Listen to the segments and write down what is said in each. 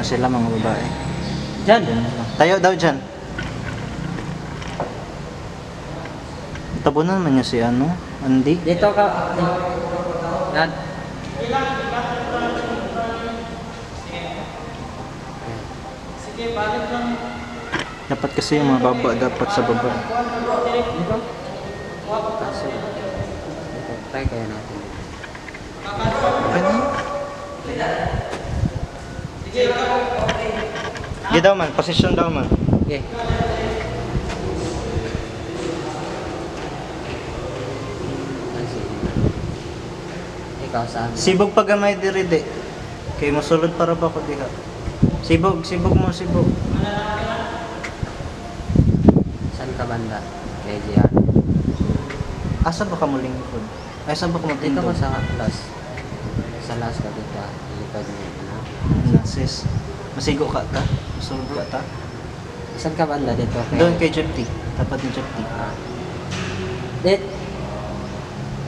na sila mga babae. Diyan. Tayo daw dyan. Tabunan naman niya si ano, Andy. Dito ka. Yan. Dapat kasi yung mga baba dapat sa baba. Dito. Kaso. Dito. Try kaya natin. Okay na. Sige daw man, posisyon daw man. Okay. Ikaw saan? Sibog pa gamay diri di. Kay mosulod para ba ko diha. Sibog mo sibog. Saan ka banda? Kay JR. Asa ba ka mo lingkod? Ay saan ba ka mo Dito tindog? ko sa last. Sa last ka dito. Ilipad mo yun. Sis. Masigo ka ta? Mosulod ka ta? Saan ka banda dito? Doon kay Jepti. Tapat ni Jepti. Dit.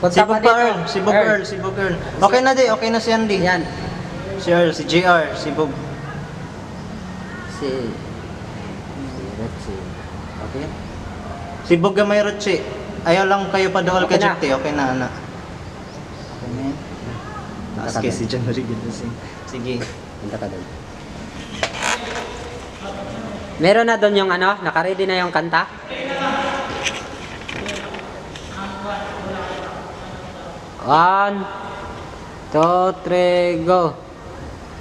Punta Sibog pa pa dito. Earl, sibog Earl. Okay na di, okay na si Andy. Yan. Si Earl, si JR, sibog. Si Rexy. Okay? Sibog gamay Roche. Ayaw lang kayo pa dool kay Okay na. Jepti. Okay na, anak. Okay na yan. Taas kay si John Rodriguez. Sige. Punta ka doon. Meron na doon yung ano? Nakaready na yung kanta? 1, 2, 3, go!